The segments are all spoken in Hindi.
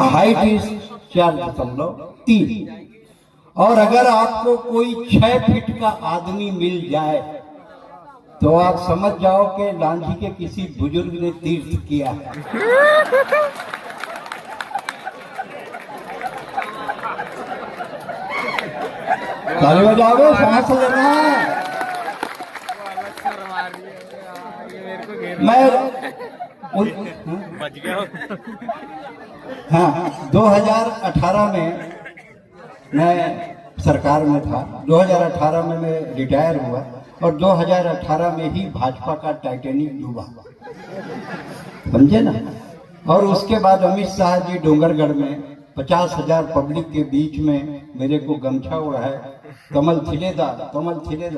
हाइट इज 4.3 और अगर आपको कोई 6 फीट का आदमी मिल जाए तो आप समझ जाओ कि लांझी के किसी बुजुर्ग ने तीर्थ किया है। ताली बजाओ, सांस लेना है। मैं हाँ 2018 में मैं सरकार में था। 2018 में मैं रिटायर हुआ और 2018 में ही भाजपा का टाइटेनिक डूबा, समझे ना। और उसके बाद अमित शाह जी डोंगरगढ़ में 50,000 पब्लिक के बीच में मेरे को गमछा उड़ाया, कमल खिलेदा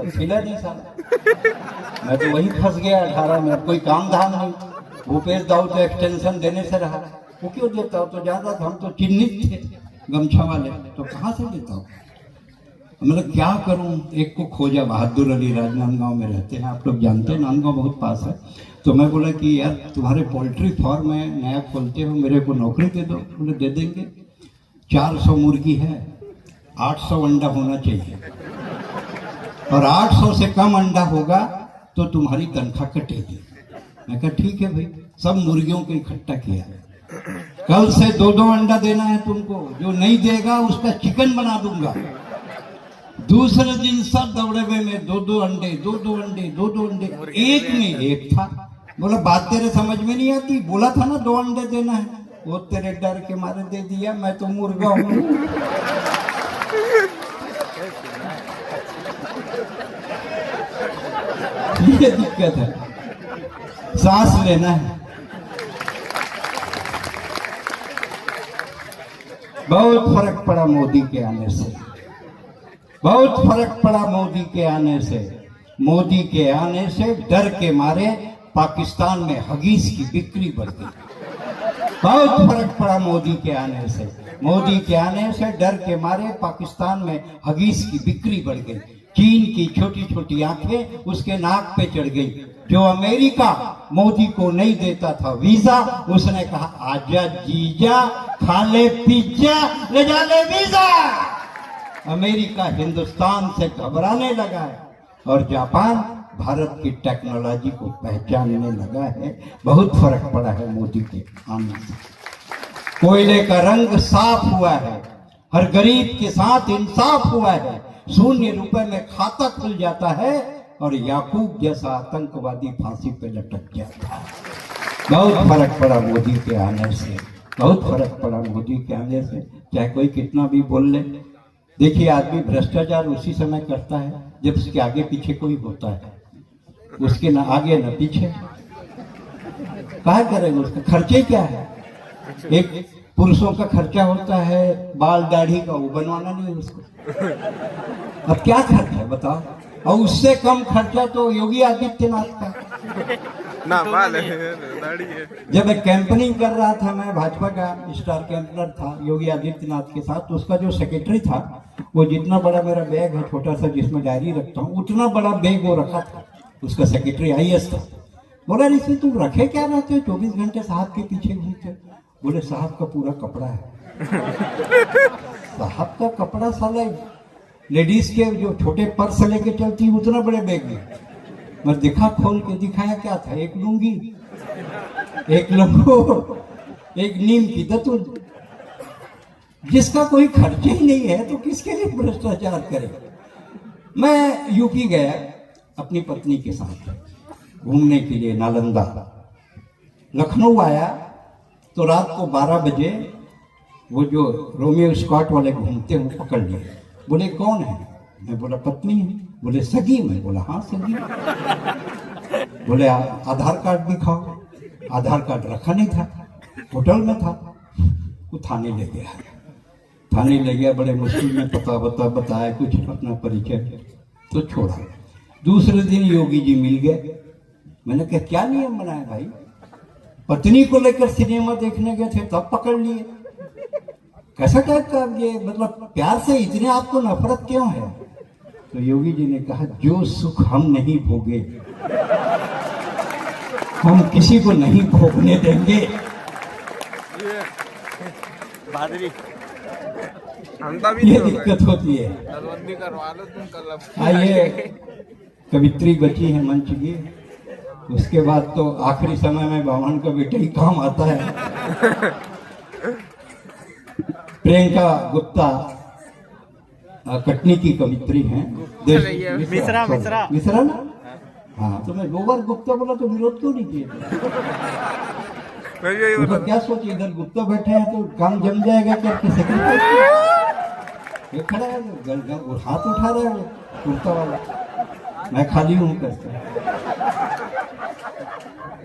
खिला नहीं साला। मैं तो वहीं फंस गया 18 में। कोई काम धाम नहीं। भूपेश दाऊ तो एक्सटेंशन देने से रहा, वो क्यों देता हो? तो ज्यादा हम तो चिन्हित थे गमछा वाले, तो कहाँ से देता हूँ? मतलब क्या करूं? एक को खोजा, बहादुर अली राजनांदगांव में रहते हैं, आप लोग जानते हैं, नांदगांव बहुत पास है। तो मैं बोला कि यार तुम्हारे पोल्ट्री फार्म है, नया खोलते हो, मेरे को नौकरी दे दो। बोले दे देंगे। 400 मुर्गी है, 800 अंडा होना चाहिए और 800 से कम अंडा होगा तो तुम्हारी तनख्वाह कटेगी। मैं कहा ठीक है भाई। सब मुर्गियों को इकट्ठा किया, कल से 2-2 अंडा देना है तुमको, जो नहीं देगा उसका चिकन बना दूंगा। दूसरे दिन सब दौड़े हुए में 2-2 अंडे, 2-2 अंडे, 2-2 अंडे। एक में एक था। बोला बात तेरे समझ में नहीं आती, बोला था ना 2 अंडे देना है। वो तेरे डर के मारे दे दिया, मैं तो मुर्गा हूं। ये दिक्कत है, सांस लेना है। बहुत फर्क पड़ा मोदी के आने से, बहुत फर्क पड़ा मोदी के आने से। मोदी के आने से डर के मारे पाकिस्तान में हगीज की बिक्री बढ़ गई। बहुत फर्क पड़ा मोदी के आने से। मोदी के आने से डर के मारे पाकिस्तान में हगीज की बिक्री बढ़ गई। चीन की छोटी छोटी आंखें उसके नाक पे चढ़ गई। जो अमेरिका मोदी को नहीं देता था वीजा, उसने कहा आजा जीजा, खा ले पिज्जा, ले जा ले वीजा। अमेरिका हिंदुस्तान से घबराने लगा है और जापान भारत की टेक्नोलॉजी को पहचानने लगा है। बहुत फर्क पड़ा है मोदी के आने से। कोयले का रंग साफ हुआ है, हर गरीब के साथ इंसाफ हुआ है। 0 रुपए में खाता खुल जाता है और याकूब जैसा आतंकवादी फांसी पे लटक जाता है। बहुत फर्क पड़ा मोदी के आने से, बहुत फर्क पड़ा मोदी के आने से। चाहे कोई कितना भी बोल ले, देखिए आदमी भ्रष्टाचार उसी समय करता है जब उसके आगे पीछे कोई होता है, उसके ना आगे ना पीछे। क्या करेगा? उसका खर्चे क्या है? एक पुरुषों का खर्चा होता है बाल दाढ़ी का, वो बनवाना नहीं है उसको। अब क्या खर्चा है बताओ? और उससे कम खर्चा तो योगी आदित्यनाथ का ना, बाल है, दाढ़ी है। जब मैं कैंपनिंग कर रहा था, मैं भाजपा का स्टार कैंपनर था योगी आदित्यनाथ के साथ, तो उसका जो सेक्रेटरी था, वो जितना बड़ा मेरा बैग है छोटा सा जिसमें डायरी रखता हूँ, उतना बड़ा बैग वो रखा था। उसका सेक्रेटरी IAS था। बोला इसमें तुम रखे क्या रहते हो? 24 घंटे साहब के पीछे घूमते। बोले साहब का पूरा कपड़ा है। साहब का कपड़ा साला लेडीज के जो छोटे पर्स लेके चलती उतना बड़े बैग में। मैं दिखा, खोल के दिखाया, क्या था? एक लुंगी, एक लंगोट, एक नीम की दतुल। जिसका कोई खर्च ही नहीं है तो किसके लिए भ्रष्टाचार करे? मैं यूपी गया अपनी पत्नी के साथ घूमने के लिए, नालंदा। लखनऊ आया तो रात को 12 बजे वो जो रोमियो स्कॉट वाले घूमते हैं वो पकड़ लिए। बोले कौन है? मैं बोला पत्नी है। बोले सगी? मैं बोला हाँ सगी। बोले आधार कार्ड दिखाओ। आधार कार्ड रखा नहीं था, होटल में था। वो थाने ले गया। थाने ले गया, बड़े मुश्किल में पता बताया कुछ अपना परिचय, तो छोड़ा। दूसरे दिन योगी जी मिल गए। मैंने कहा क्या नियम बनाया भाई? पत्नी को लेकर सिनेमा देखने गए थे तब पकड़ लिए। कैसा टाइप का ये, मतलब प्यार से इतने आपको नफरत क्यों है? तो योगी जी ने कहा जो सुख हम नहीं भोगे हम किसी को नहीं भोगने देंगे। हमदा भी ये नहीं होगा दिक्कत होती है। दरबंदी करवा लो तुम कल आइए, कवित्री बची है मंच की, उसके बाद तो आखिरी समय में बावन का बेटा ही काम आता है। प्रियंका गुप्ता कटनी की कवित्री हैं। मिश्रा मिश्रा ना? हाँ, तो मैं 2 बार गुप्ता बोला तो विरोध क्यों नहीं किया? मैं यही तो बोला क्या सोचिए, इधर गुप्ता बैठे हैं तो काम जम जाएगा क्या? कि सेक्रेटरी ये खड़ा है, हाथ उठा रहा है कुर्ता वाला, मैं खाली हूँ करता,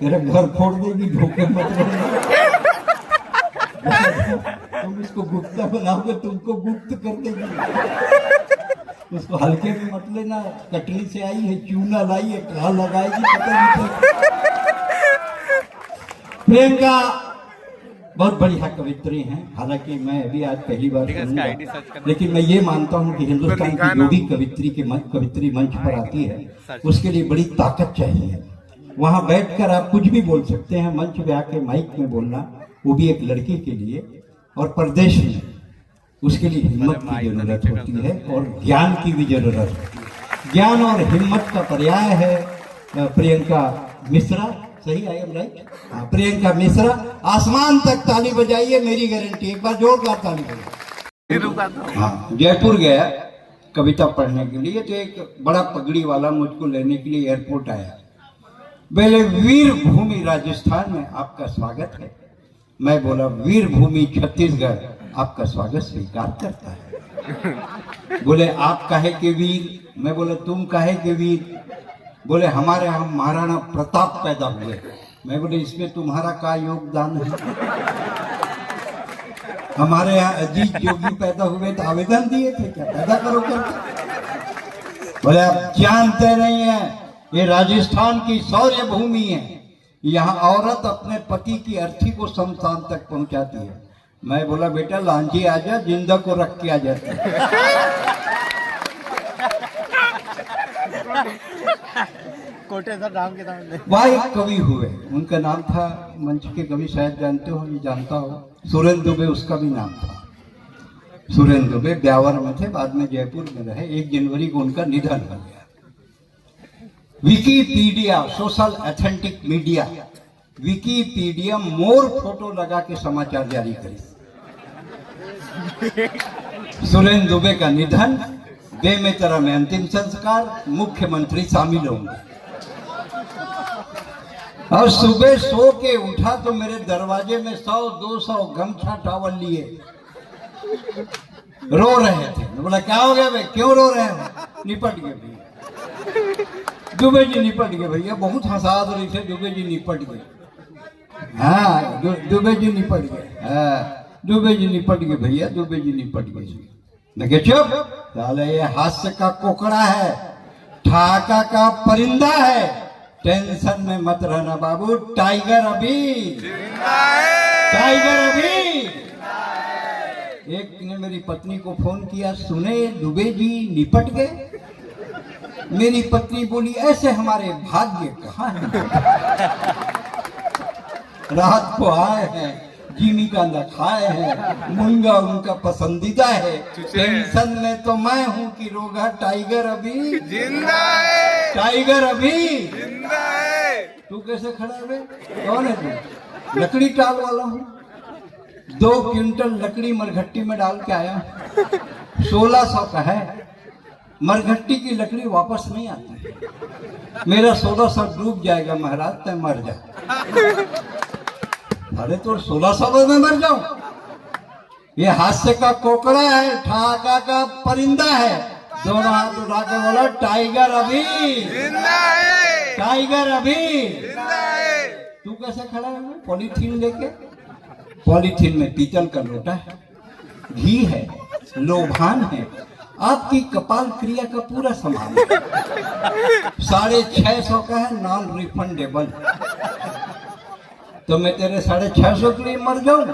तेरा घर फोड़ देगी, धोखे मत रहना। तुम इसको गुप्ता बनाओगे, तुमको गुप्त कर देगी। उसको हल्के में मत लेना, कटनी से आई है, चूना लाई है, कहाँ लगाएगी पता नहीं चलता। प्रियंका बहुत बढ़िया कवित्री हैं, हालांकि मैं अभी आज पहली बार सुनूंगा, लेकिन मैं ये मानता हूँ कि हिंदुस्तान की जो भी कवित्री मंच पर आती है उसके लिए बड़ी ताकत चाहिए। वहां बैठकर आप कुछ भी बोल सकते हैं, मंच पे आके माइक में बोलना, वो भी एक लड़की के लिए, और प्रदेश में उसके लिए हिम्मत की जरूरत होती है और ज्ञान की भी जरूरत होती है। ज्ञान और हिम्मत का पर्याय है प्रियंका मिश्रा। सही, आई एम राइट? हाँ, प्रियंका मिश्रा। आसमान तक ताली बजाइए, मेरी गारंटी। एक बार जोरदार ताली बजाइए। हाँ, जयपुर गया कविता पढ़ने के लिए, तो एक बड़ा पगड़ी वाला मुझको लेने के लिए एयरपोर्ट आया। बोले, वीर भूमि राजस्थान में आपका स्वागत है। मैं बोला, वीर भूमि छत्तीसगढ़ आपका स्वागत स्वीकार करता है। बोले, आप काहे के वीर? मैं बोला, तुम काहे के वीर? बोले, हमारे यहाँ महाराणा प्रताप पैदा हुए। मैं बोले, इसमें तुम्हारा क्या योगदान है? हमारे यहाँ अजीत जोगी पैदा हुए तो आवेदन दिए थे क्या पैदा करो करके? बोले, आप जानते नहीं है, ये राजस्थान की शौर्य भूमि है, यहाँ औरत अपने पति की अर्थी को शमशान तक पहुंचाती है। मैं बोला, बेटा लांजी आ जा, जिंदा को रख के आ जाती है। कोटेश्वर राम के सामने वह एक कवि हुए, उनका नाम था, मंच के कवि शायद जानते हो, ये जानता हो, सुरेंद्र दुबे उसका भी नाम था। सुरेंद्र दुबे ब्यावर में थे, बाद में जयपुर में रहे। 1 जनवरी को उनका निधन हो गया। Wikipedia, social authentic media, Wikipedia more photo लगा के समाचार जारी करी। सुरेंद्र दुबे का निधन, बेमेतरा में अंतिम संस्कार, मुख्यमंत्री शामिल होंगे। और सुबह सो के उठा तो मेरे दरवाजे में 100-200 गमछा टावल लिए रो रहे थे। मैं बोला, क्या हो गया भाई, क्यों रो रहे हो? निपट गए भैया, दुबे जी निपट गए भैया, बहुत हंसा रही थे, दुबे जी निपट गए। हाँ, दुबे जी निपट गए, हाँ, दुबे जी निपट गए भैया, दुबे जी निपट गए। मैं चुप साले, ये हास्य का कोकड़ा है, ठाका का परिंदा है, टेंशन में मत रहना बाबू, टाइगर अभी जिंदा है, टाइगर अभी। एक ने मेरी पत्नी को फोन किया, सुने दुबे जी निपट गए। मेरी पत्नी बोली, ऐसे हमारे भाग्य कहाँ है? रात को आए हैं, जीविका न खाए हैं, मुंगा उनका पसंदीदा है। टेंशन में तो मैं हूँ कि रोगा टाइगर अभी जिंदा है, टाइगर अभी जिंदा है। तू कैसे खड़ा है बे? कौन है तू? लकड़ी टाल वाला हूँ। 2 क्विंटल लकड़ी मरघट्टी में डाल के आया, 1600 का है। मरघट्टी की लकड़ी वापस नहीं आती, मेरा 1600 डूब जाएगा महाराज, तय मर जा। अरे तो 1600 में मर जाऊं? ये हास्य का कोकड़ा है, ठाका का परिंदा है। दोनों हाथ उठा के बोला, टाइगर अभी जिंदा है, टाइगर अभी जिंदा है। तू कैसे खड़ा है? पॉलीथीन लेके, पॉलीथीन में पीतल का लोटा है, घी है, लोभान है, आपकी कपाल क्रिया का पूरा सामान है। 650 का है, नॉन रिफंडेबल। तो मैं तेरे 650 के लिए मर जाऊं?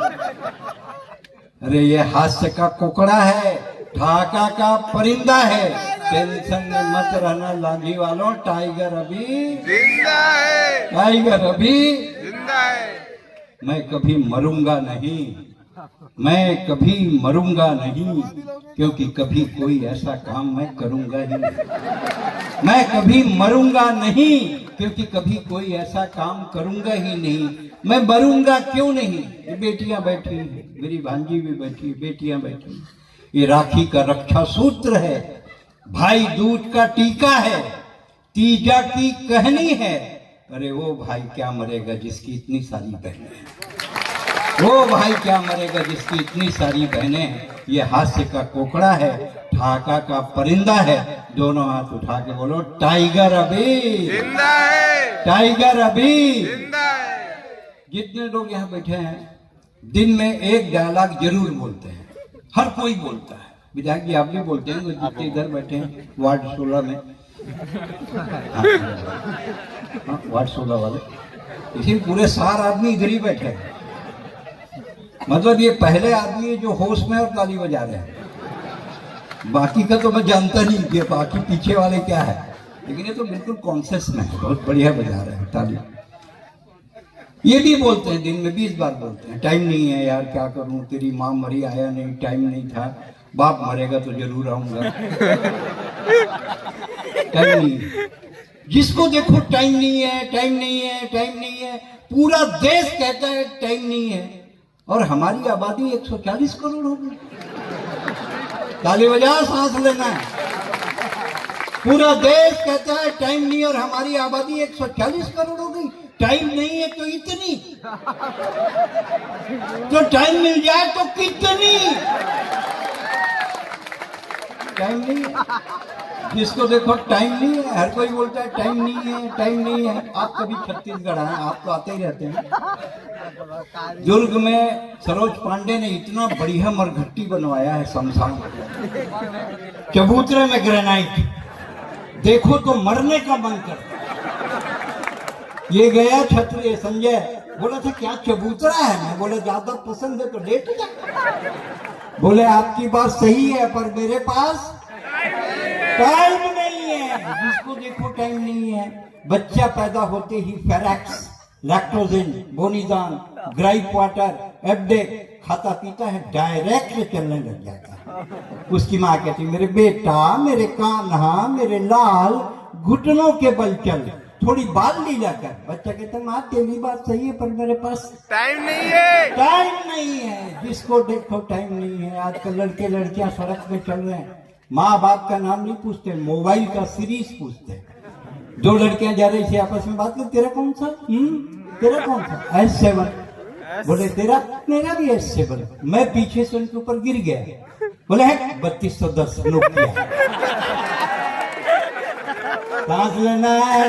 अरे ये हास्य का कोकड़ा है, ठाका का परिंदा है, टेंशन में मत रहना लांजी वालों, टाइगर अभी जिंदा है, टाइगर अभी जिंदा है। मैं कभी मरूंगा नहीं, मैं कभी मरूंगा नहीं, क्योंकि कभी कोई ऐसा काम मैं करूंगा ही नहीं। मैं कभी मरूंगा नहीं, क्योंकि कभी कोई ऐसा काम करूंगा ही नहीं। मैं मरूंगा क्यों नहीं? ये बेटियां बैठी हैं, मेरी भांजी भी बैठी, बेटियां बैठी। ये राखी का रक्षा सूत्र है, भाई दूज का टीका है, तीजा की कहनी है। अरे वो भाई क्या मरेगा जिसकी इतनी सारी बहनें हैं, वो भाई क्या मरेगा जिसकी इतनी सारी बहनें हैं। ये हास्य का कोकड़ा है, ढाका का परिंदा है। दोनों हाथ उठा के बोलो टाइगर अभी जिंदा है, टाइगर अभी। जिंदा है। जितने लोग यहाँ बैठे हैं दिन में एक डायलॉग जरूर बोलते हैं, हर कोई बोलता है। विधायक जी आप भी बोलते हैं, जितने इधर बैठे हैं वार्ड 16 में, हाँ, वार्ड 16 वाले, इसी पूरे 4 आदमी इधर ही बैठे हैं। मतलब ये पहले आदमी है जो होश में और ताली बजा रहे हैं। बाकी का तो मैं जानता नहीं कि बाकी पीछे वाले क्या है, लेकिन ये तो बिल्कुल कॉन्शियस में है, बहुत बढ़िया बजा रहे हैं ताली। ये भी बोलते हैं दिन में 20 बार बोलते हैं, टाइम नहीं है यार, क्या करूं, तेरी माँ मरी, आया नहीं, टाइम नहीं था, बाप मरेगा तो जरूर आऊंगा, टाइम नहीं है। जिसको देखो टाइम नहीं है, टाइम नहीं है, टाइम नहीं है। पूरा देश कहता है टाइम नहीं है, और हमारी आबादी 140 करोड़ हो गई। ताली बजाओ, सांस लेना है। पूरा देश कहता है टाइम नहीं, और हमारी आबादी 140 करोड़ हो गई। टाइम नहीं है तो इतनी, तो टाइम मिल जाए तो कितनी। टाइम नहीं है, जिसको देखो टाइम नहीं है, हर कोई बोलता है टाइम नहीं है, टाइम नहीं है। आप कभी छत्तीसगढ़ आए, आप तो आते ही रहते हैं। दुर्ग में सरोज पांडे ने इतना बढ़िया मरघट्टी बनवाया है, शमशान चबूतरे में ग्रेनाइट, देखो तो मरने का मन करता। ये गया छत्री संजय, बोला था क्या चबूतरा है? मैं बोले ज्यादा पसंद है तो लेट जा। बोले आपकी बात सही है, पर मेरे पास टाइम नहीं है। जिसको देखो टाइम नहीं है। बच्चा पैदा होते ही फेरेक्स, लैक्टोजिन, बोनीजान, ग्राइप वाटर, एब्डेक खाता पीता है, डायरेक्ट चलने लग जाता है। उसकी माँ कहती मेरे बेटा, मेरे कान्हा, मेरे लाल, घुटनों के बल चल, थोड़ी बाल लीला कर। बच्चा कहता माँ तेरी बात सही है, पर मेरे पास टाइम नहीं है, टाइम नहीं है। जिसको देखो टाइम नहीं है। आजकल लड़के लड़कियां सड़क में चल रहे हैं, माँ बाप का नाम नहीं पूछते, मोबाइल का सीरीज पूछते हैं। 2 लड़कियां जा रही थी आपस में बात कर, तेरा कौन सा? तेरा कौन सा? S7। बोले तेरा? मेरा भी S7। मैं पीछे से उनके ऊपर गिर गया। बोले है 3210 नोकिया। सांस लेना है।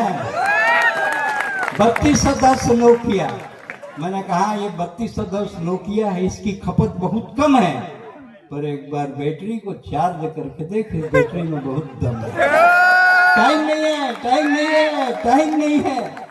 3210 नोकिया। मैंने कहा ये 3210 नोकिया है, इसकी खपत बहुत कम है, पर एक बार बैटरी को चार्ज करके देख, इस बैटरी में बहुत दम है। टाइम नहीं है, टाइम नहीं है, टाइम नहीं है।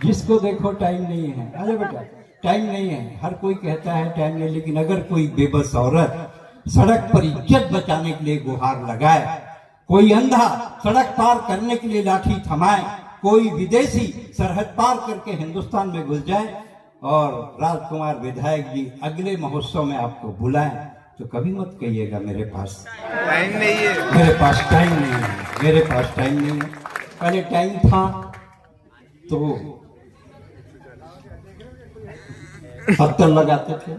जिसको देखो टाइम नहीं है। अरे बेटा टाइम नहीं है, हर कोई कहता है टाइम नहीं, लेकिन अगर कोई बेबस औरत सड़क पर इज्जत बचाने के लिए गुहार लगाए, कोई अंधा सड़क पार करने के लिए लाठी थमाए, कोई विदेशी सरहद पार करके हिंदुस्तान में घुस जाए, और राजकुमार विधायक जी अगले महोत्सव में आपको बुलाएं, तो कभी मत कहिएगा मेरे पास टाइम नहीं है, मेरे पास टाइम नहीं है, मेरे पास टाइम नहीं है। पहले टाइम था तो पत्थर लगाते थे,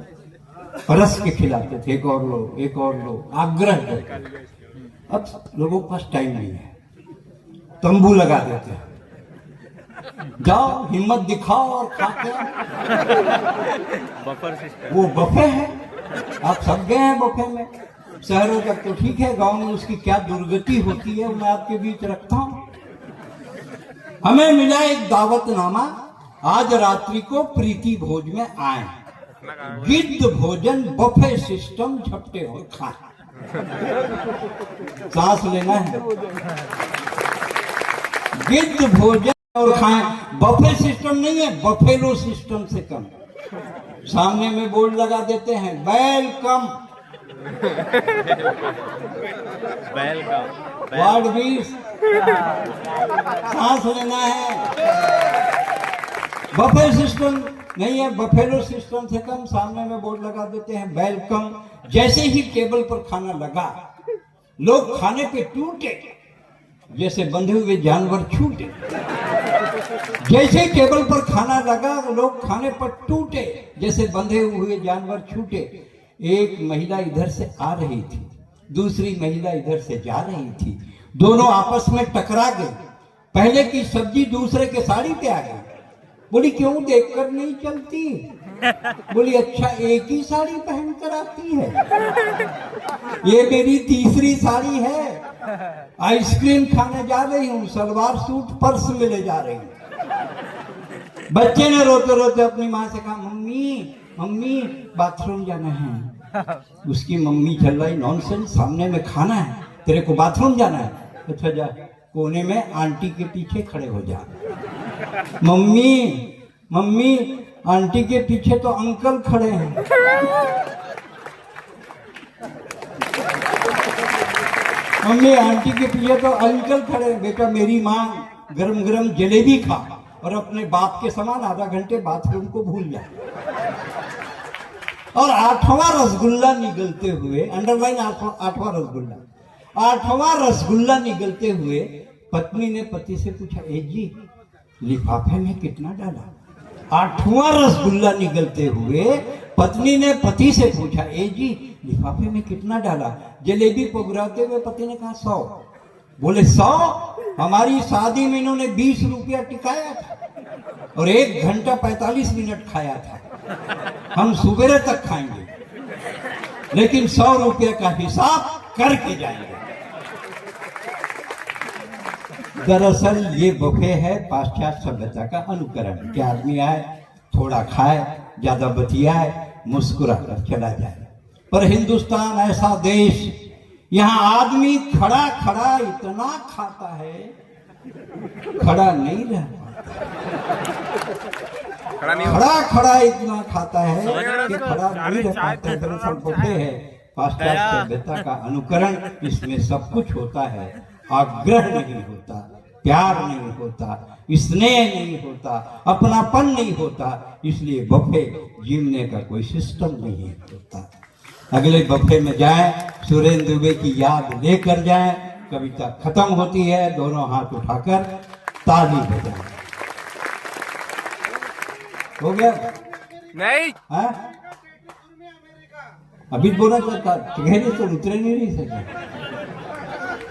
रस के खिलाते थे, एक और लो, एक और लो, आग्रह करते। अब लोगों के पास टाइम नहीं है, तंबू लगा देते हैं, जाओ हिम्मत दिखाओ और खाते। बफर सिस्टम, वो बफे है, आप सब गए हैं बफे में। शहरों तक तो ठीक है, गांव में उसकी क्या दुर्गति होती है मैं आपके बीच रखता हूं। हमें मिला एक दावतनामा, आज रात्रि को प्रीति भोज में आए, गिद्ध भोजन, बफे सिस्टम, झपटे और खाए। सांस लेना है। गिद्ध भोजन और खाएं, बफे सिस्टम नहीं है, बफेलो सिस्टम से कम। सामने में बोर्ड लगा देते हैं वेलकम, वार्ड 20। सांस लेना है। बफे सिस्टम नहीं है, बफेलो सिस्टम से कम, सामने में बोर्ड लगा देते हैं वेलकम। जैसे ही टेबल पर खाना लगा, लोग खाने पे टूटे जैसे बंधे हुए जानवर छूटे। जैसे टेबल पर खाना लगा, लोग खाने पर टूटे जैसे बंधे हुए जानवर छूटे। एक महिला इधर से आ रही थी, दूसरी महिला इधर से जा रही थी, दोनों आपस में टकरा गई। पहले की सब्जी दूसरे के साड़ी पे आ गई। बोली क्यों देखकर नहीं चलती? बोली अच्छा एक ही साड़ी पहन कर आती है, ये मेरी तीसरी साड़ी है। आइसक्रीम खाने जा रही हूँ, सलवार सूट पर्स में ले जा रही हूँ। बच्चे ने रोते रोते अपनी माँ से कहा मम्मी मम्मी बाथरूम जाना है। उसकी मम्मी चल रही नॉनसेंस, सामने में खाना है, तेरे को बाथरूम जाना है, अच्छा जा कोने में आंटी के पीछे खड़े हो जा। मम्मी मम्मी आंटी के पीछे तो अंकल खड़े हैं। मम्मी आंटी के पीछे तो अंकल खड़े हैं। बेटा मेरी माँ गरम गरम जलेबी खा और अपने बाप के समान आधा घंटे बाथरूम को भूल जा। और 8वां रसगुल्ला निगलते हुए, अंडरलाइन 8वां रसगुल्ला, 8वां रसगुल्ला निगलते हुए पत्नी ने पति से पूछा ए जी लिफाफे में कितना डाला? 8वां रसगुल्ला निगलते हुए पत्नी ने पति से पूछा ए जी लिफाफे में कितना डाला? जलेबी पगुराते हुए पति ने कहा 100। बोले 100? हमारी शादी में इन्होंने 20 रुपया टिकाया था और 1 घंटा 45 मिनट खाया था, हम सुबह तक खाएंगे, लेकिन 100 रुपये का हिसाब करके जाएंगे। दरअसल ये बफे है पाश्चात्य सभ्यता का अनुकरण कि आदमी आए, थोड़ा खाए, ज्यादा बतियाए, मुस्कुरा कर चला जाए। पर हिंदुस्तान ऐसा देश, यहाँ आदमी खड़ा खड़ा इतना खाता है, खड़ा नहीं रह पाता। खड़ा खड़ा इतना खाता है कि खड़ा नहीं रह पाता। दरअसल बफे है पाश्चात्य सभ्यता का अनुकरण, इसमें सब कुछ होता है, आग्रह नहीं होता, प्यार नहीं होता, स्नेह नहीं होता, अपनापन नहीं होता, इसलिए बफे जीवने का कोई सिस्टम नहीं होता। अगले बफे में जाएं, सुरेंद्र दुबे की याद लेकर जाएं। कविता खत्म होती है, दोनों हाथ उठाकर ताली बजाएं। हो गया? नहीं हाँ? अभी बोला था गहरे तो उतरे नहीं सके,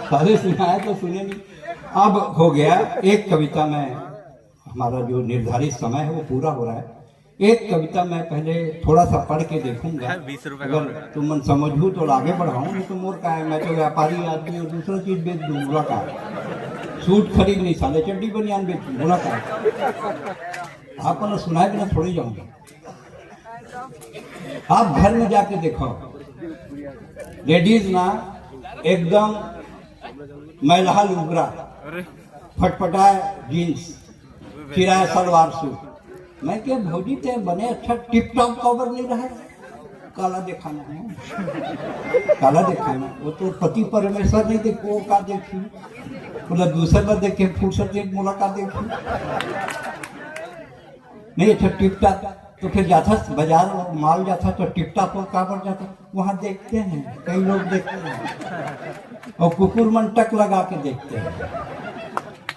सारे सुनाए तो सुने नहीं। अब हो गया, एक कविता में हमारा जो निर्धारित समय है वो पूरा हो रहा है। एक कविता मैं पहले थोड़ा सा पढ़ के देखूंगा, 20 रुपए अगर तुम मन समझू तो आगे बढ़ाऊं, नहीं तो मोर का है, मैं तो व्यापारी आदमी और दूसरा चीज बेच दूं। बोला का सूट खरीद नहीं, साले चड्डी बनियान बेच दूं। बोला का आप ना सुनाए बिना थोड़ी जाऊंगा। आप घर में जाके देखो, लेडीज ना एकदम मैलहा लुगरा, फटफटाए जीन्स, चिराए सलवार सूट। मैं क्या भौजी ते बने अच्छा टिप टॉप कवर नहीं रहा है, काला दिखाना है, काला दिखाना। वो तो पति परमेश्वर नहीं देखो का देखी, मतलब दूसरे बार देखे फुर्सत एक मुलाकात देखी नहीं। अच्छा टिप टॉप तो फिर जाता बाजार माल जाता तो टिप टॉप और काबर जाता, वहां देखते हैं, कई लोग देखते हैं और कुकुर मन टक लगा के देखते हैं।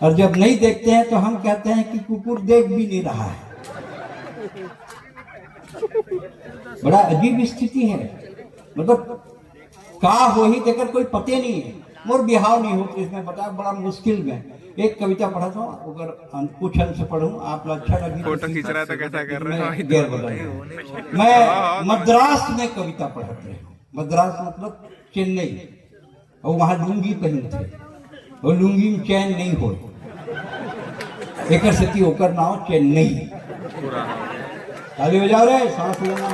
और जब नहीं देखते हैं तो हम कहते हैं कि कुकुर देख भी नहीं रहा है। बड़ा अजीब स्थिति है, मतलब का हो ही देकर कोई पते नहीं है। मोर बिहाव नहीं होती इसमें, बता बड़ा मुश्किल में। एक कविता पढ़ाता हूँ, अगर कुछ अंश पढ़ूं आप अच्छा लगी। फोटो खींच रहा था, कैसा कर रहे हो? गैर बताइए। मैं मद्रास में कविता पढ़ाते हैं, मद्रास मतलब चेन्नई, और वहां लुंगी पहनते और लुंगी में चैन नहीं हो, एक स्थिति होकर नाव चेन्नई। ताली बजा रहे, सांस लेना।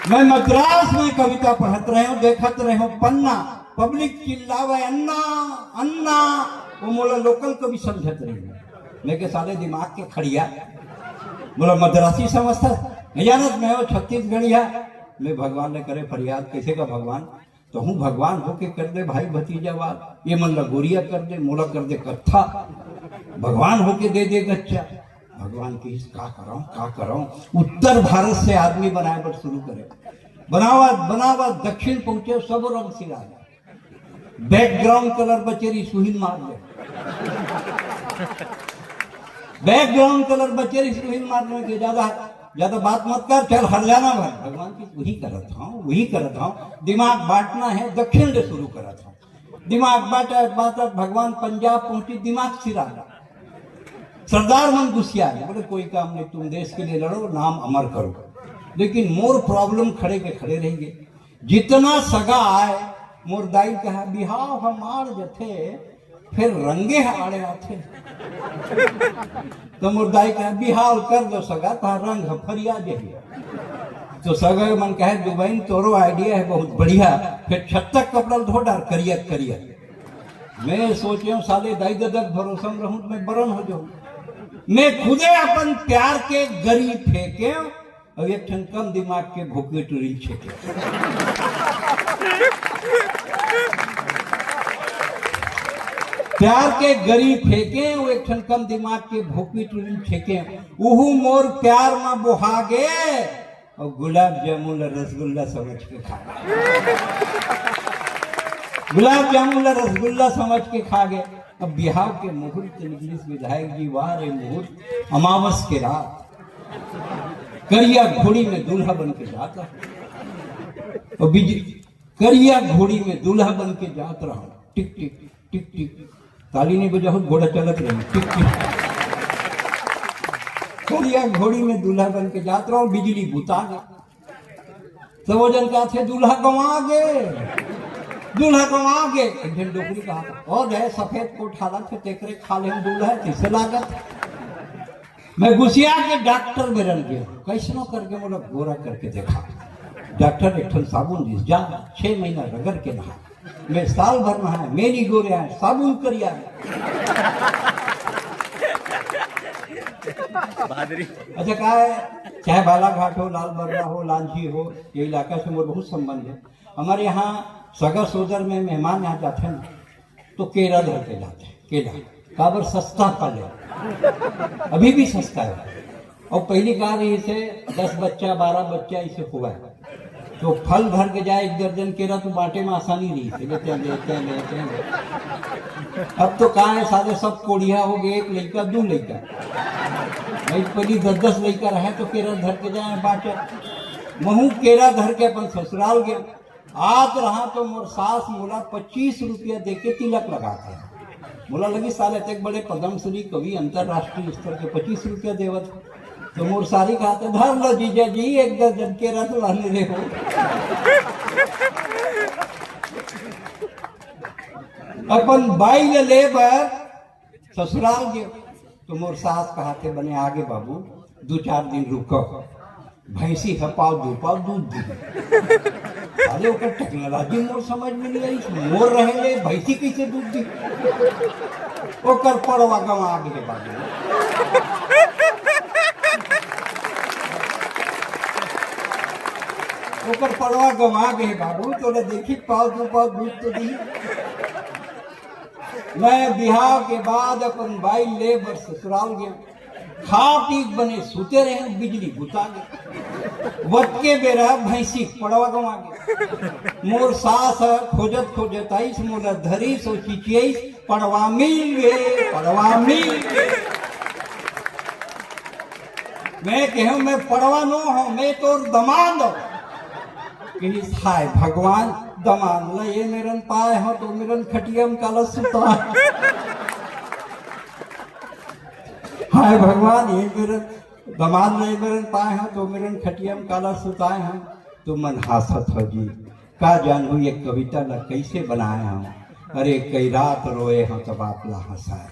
मैं मद्रास में कविता पढ़त रहे हूँ, देखत रहे हूँ पन्ना, पब्लिक चिल्लावे अन्ना अन्ना, वो मोला लोकल को भी समझत रही है। मैं के साले दिमाग के खड़िया, बोला मद्रासी समझता नहीं जानत, मैं वो छत्तीसगढ़िया। मैं भगवान ने करे फरियाद, कैसे का भगवान तो हूँ, भगवान होके कर दे भाई भतीजावाद, ये मन लगोरिया कर दे, मोला कर दे कत्था, भगवान होके दे दे गच्चा। भगवान की का कराऊं। उत्तर भारत से आदमी बनाए बट शुरू करे, बनावा दक्षिण पहुंचे सब रंग सिरा, बैकग्राउंड कलर बचेरी सुहिन मार ले, बैकग्राउंड कलर बचेरी सुहिन मारने के ज्यादा बात मत कर, चल हर जाना भाई। भगवान की वही करत हूँ। दिमाग बांटना है, दक्षिण से शुरू करत हूँ। दिमाग बांटा भगवान पंजाब पहुंची, दिमाग सिरा। सरदार मन गुस्सिया है, बोले कोई काम नहीं, तुम देश के लिए लड़ो, नाम अमर करो। लेकिन मोर प्रॉब्लम खड़े के खड़े रहेंगे। जितना सगा आए मोर दाई कहा बिहाव हमार जथे, फिर रंगे आड़े आथे। तो मोर दाई कहा बिहाव कर दो सगा, तो रंग फरिया जही। तो सगा मन कहे दुबई तोरो आइडिया है बहुत बढ़िया, फिर 36 कपड़ा धो डाल करिया। मैं सोचे साले दाई ददक भरोसा में रहूं तो मैं बरन हो जाऊं। मैं खुदे अपन प्यार के गरी फेंके और एक ठन कम दिमाग के भूखे टूरिल छेके। प्यार के गरी फेंके वो एक ठन कम दिमाग के भूखी टूरिल छेके। उहू मोर प्यार में बुहागे और गुलाब जामुन रसगुल्ला समझ के खा गए। गुलाब जामुन रसगुल्ला समझ के खा गए। अब बिहार के मुहूर्त इंग्लिश विधायक जी वाह रे मुहूर्त, अमावस के रात करिया घोड़ी में दूल्हा बन के जाता, और करिया घोड़ी में दूल्हा बन के जात रहा। टिक टिक टिक टिक ताली नहीं बजा, घोड़ा चलत रही। टिक टिक करिया घोड़ी में दूल्हा बन के जात रहा, बिजली बुता गए। सब वजन का थे दूल्हा गंवा गए। एक डोकरी कहा और है सफेद कोट हालत थे तेकरे खाले में दूल्हा किसे लागत। मैं गुस्सिया के डॉक्टर में रन गया, कैसनो करके मोला गोरा करके देखा। डॉक्टर एक ठन साबुन दिस जा 6 महीना रगड़ के नहा, मैं साल भर नहा, मेरी गोरे है साबुन करिया अच्छा कहा है, चाहे बालाघाट हो, लाल बर्रा हो, लांझी हो, ये इलाका से मोर बहुत संबंध है। हमारे यहाँ सगा सोदर में मेहमान यहाँ जाते हैं तो केरा धर के जाते हैं। केला काबर सस्ता फल है, अभी भी सस्ता है। और पहली कार इसे 10 बच्चा 12 बच्चा इसे हुआ है तो फल भर के जाए 1 दर्जन केरा तो बांटे में आसानी रही थी। लेते हैं। अब तो कहा है सारे सब कोड़िया हो गए, 1 लड़का 2 लड़का, भाई पहली 10 लड़का रहे तो केरा धर के जाए बांटे। महू केरा धर के अपन ससुराल गया। आज रहा तो मोर सास मोला 25 रुपया दे के तिलक लगाते हैं। मोला लगी साले तक बड़े पद्मश्री कवि अंतरराष्ट्रीय स्तर के 25 रुपया देवत। तो मोर सारी कहते धर लो जीजा जी 1 दर्जन केरा तो लाने दे हो। अपन बाई ले बर ससुराल गए तो मोर सास कहते बने आगे बाबू 2-4 दिन रुको, भैंसी का पाव दूध दी। अरे ओकर टेक्नोलॉजी मोर समझ में नहीं आई, मोर रहे भैंसी कैसे दूध दी। ओकर पड़वा गंवा गए बाबू। ओकर पड़वा गंवा गए बाबू, तो देखी पाव दूध तो दी। मैं बिहार के बाद अपन बाई ले बर ससुराल गया, खा पी बने सुते रहे, बिजली बुता गए। वत के बेरा भैंसी पड़वा गंवा गए। मोर सास खोजत आईस, मोला धरी सो चिचियाईस, पड़वा मिल गए। मैं कहूं मैं पड़वा नो हूं, मैं तो दमाद हूं। हाय भगवान दमाद ला ये मेरन पाए हो तो मेरन खटियम काला सुता। हाय भगवान ये मेरन दमाद नहीं मेरन पाए हो तो मेरन खटियम काला सुताए हम। तो मन हासत हो जी का जानू ये कविता ला कैसे बनाए हम। अरे कई रात रोए हो तब आप ला हंसाए।